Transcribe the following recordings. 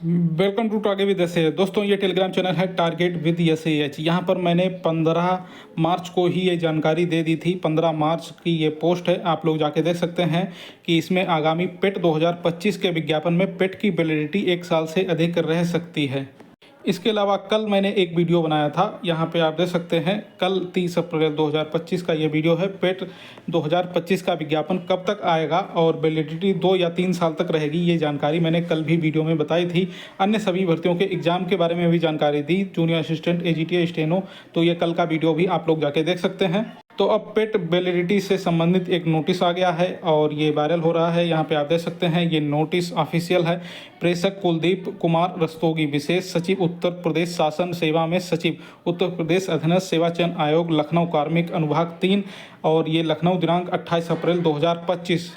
Welcome to target with S. दोस्तों, ये Telegram channel है टारगेट विद एस। यहाँ पर मैंने 15 मार्च को ही ये जानकारी दे दी थी। 15 मार्च की ये पोस्ट है, आप लोग जाके देख सकते हैं कि इसमें आगामी पेट 2025 के विज्ञापन में पेट की वैलिडिटी 1 साल से अधिक रह सकती है। इसके अलावा कल मैंने एक वीडियो बनाया था, यहाँ पे आप देख सकते हैं। कल 30 अप्रैल 2025 का ये वीडियो है। पेट 2025 का विज्ञापन कब तक आएगा और वैलिडिटी 2 या 3 साल तक रहेगी, ये जानकारी मैंने कल भी वीडियो में बताई थी। अन्य सभी भर्तियों के एग्जाम के बारे में भी जानकारी दी, जूनियर असिस्टेंट, एजीटी, स्टेनो। तो ये कल का वीडियो भी आप लोग जाके देख सकते हैं। तो अब पेट वैलिडिटी से संबंधित एक नोटिस आ गया है और ये वायरल हो रहा है। यहाँ पे आप देख सकते हैं, ये नोटिस ऑफिशियल है। प्रेषक कुलदीप कुमार रस्तोगी, विशेष सचिव उत्तर प्रदेश शासन सेवा में सचिव, उत्तर प्रदेश अधीनस्थ सेवा चयन आयोग, लखनऊ, कार्मिक अनुभाग 3, और ये लखनऊ, दिनांक 28 अप्रैल 2025।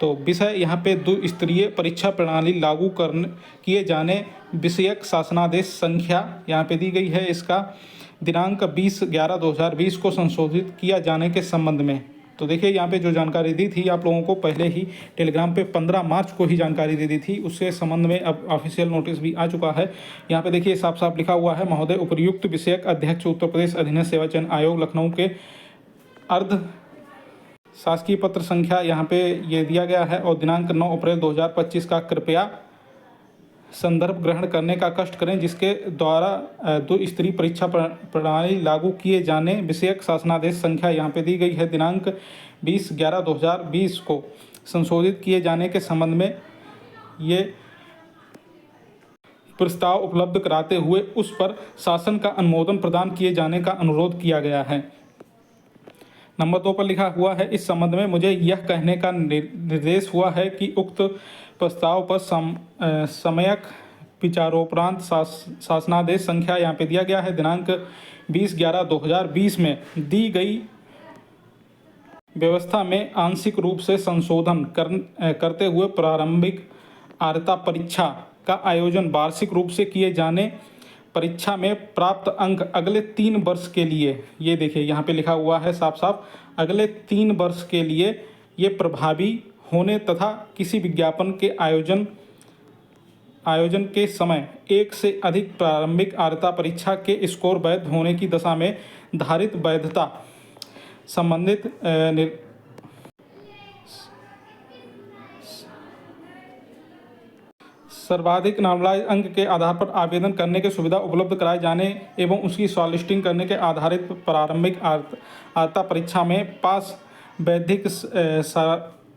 तो विषय यहाँ पे द्विस्तरीय परीक्षा प्रणाली लागू किए जाने विषयक शासनादेश संख्या यहाँ पे दी गई है। इसका दिनांक 20/11/2020 को संशोधित किया जाने के संबंध में। तो देखिए, यहाँ पे जो जानकारी दी थी आप लोगों को पहले ही टेलीग्राम पे 15 मार्च को ही जानकारी दे दी थी। उसके संबंध में अब ऑफिशियल नोटिस भी आ चुका है। यहाँ पे देखिए, साफ साफ लिखा हुआ है, महोदय उपर्युक्त विषयक अध्यक्ष, उत्तर प्रदेश अधीनस्थ सेवा चयन आयोग, लखनऊ के अर्ध शासकीय पत्र संख्या यहाँ पे ये दिया गया है और दिनांक 9 अप्रैल 2025 का कृपया संदर्भ ग्रहण करने का कष्ट करें, जिसके द्वारा द्विस्तरीय परीक्षा प्रणाली लागू किए जाने विषयक शासनादेश संख्या यहाँ पे दी गई है। दिनांक 20/11/2020 को संशोधित किए जाने के संबंध में ये प्रस्ताव उपलब्ध कराते हुए उस पर शासन का अनुमोदन प्रदान किए जाने का अनुरोध किया गया है। नंबर 2 पर लिखा हुआ है, इस संबंध में मुझे यह कहने का निर्देश हुआ है कि उक्त प्रस्ताव पर समयक विचारोपरांत शासनादेश संख्या यहाँ पे दिया गया है, दिनांक 20/11/2020 में दी गई व्यवस्था में आंशिक रूप से संशोधन करते हुए प्रारंभिक अर्हता परीक्षा का आयोजन वार्षिक रूप से किए जाने, परीक्षा में प्राप्त अंक अगले 3 वर्ष के लिए, ये देखिए यहाँ पे लिखा हुआ है साफ साफ, अगले 3 वर्ष के लिए ये प्रभावी होने तथा किसी विज्ञापन के आयोजन के समय एक से अधिक प्रारंभिक अर्हता परीक्षा के स्कोर वैध होने की दशा में धारित वैधता संबंधित सर्वाधिक नॉर्मलाइज अंक के आधार पर आवेदन करने की सुविधा उपलब्ध कराए जाने एवं उसकी शॉर्टलिस्टिंग करने के आधारित प्रारंभिक अर्हता परीक्षा में पास वैधिक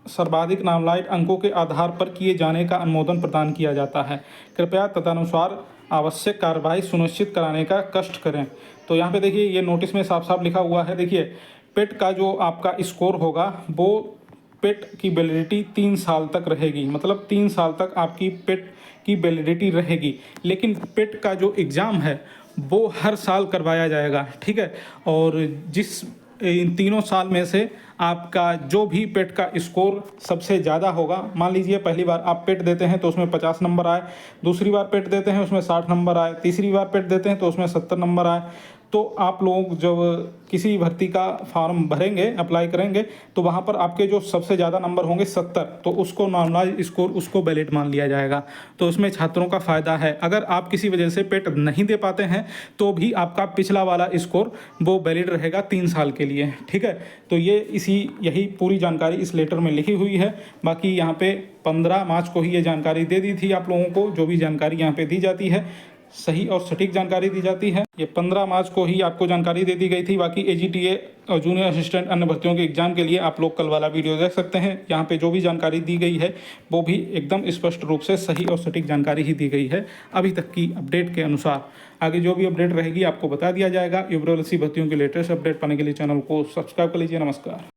सर्वाधिक नॉर्मलाइज अंकों के आधार पर किए जाने का अनुमोदन प्रदान किया जाता है। कृपया तदनुसार आवश्यक कार्रवाई सुनिश्चित कराने का कष्ट करें। तो यहाँ पे देखिए, ये नोटिस में साफ साफ लिखा हुआ है। देखिए, पेट का जो आपका स्कोर होगा वो पेट की वैलिडिटी 3 साल तक रहेगी, मतलब 3 साल तक आपकी पेट की वैलिडिटी रहेगी। लेकिन पेट का जो एग्ज़ाम है वो हर साल करवाया जाएगा, ठीक है। और इन 3 साल में से आपका जो भी पेट का स्कोर सबसे ज़्यादा होगा, मान लीजिए पहली बार आप पेट देते हैं तो उसमें 50 नंबर आए, दूसरी बार पेट देते हैं उसमें 60 नंबर आए, तीसरी बार पेट देते हैं तो उसमें 70 नंबर आए, तो आप लोग जब किसी भर्ती का फॉर्म भरेंगे, अप्लाई करेंगे, तो वहाँ पर आपके जो सबसे ज़्यादा नंबर होंगे 70, तो उसको नॉर्मलाइज स्कोर, उसको वैलिड मान लिया जाएगा। तो उसमें छात्रों का फ़ायदा है। अगर आप किसी वजह से पेट नहीं दे पाते हैं तो भी आपका पिछला वाला स्कोर वो वैलिड रहेगा 3 साल के लिए, ठीक है। तो ये यही पूरी जानकारी इस लेटर में लिखी हुई है। बाकी यहाँ पे 15 मार्च को ही ये जानकारी दे दी थी आप लोगों को। जो भी जानकारी यहाँ पे दी जाती है सही और सटीक जानकारी दी जाती है। ये 15 मार्च को ही आपको जानकारी दे दी गई थी। बाकी एजीटीए और जूनियर असिस्टेंट अन्य भर्तियों के एग्जाम के लिए आप लोग कल वाला वीडियो देख सकते हैं। यहाँ पे जो भी जानकारी दी गई है वो भी एकदम स्पष्ट रूप से सही और सटीक जानकारी ही दी गई है अभी तक की अपडेट के अनुसार। आगे जो भी अपडेट रहेगी आपको बता दिया जाएगा। यूपीएससी भर्तियों की लेटेस्ट अपडेट पाने के लिए चैनल को सब्सक्राइब कर लीजिए। नमस्कार।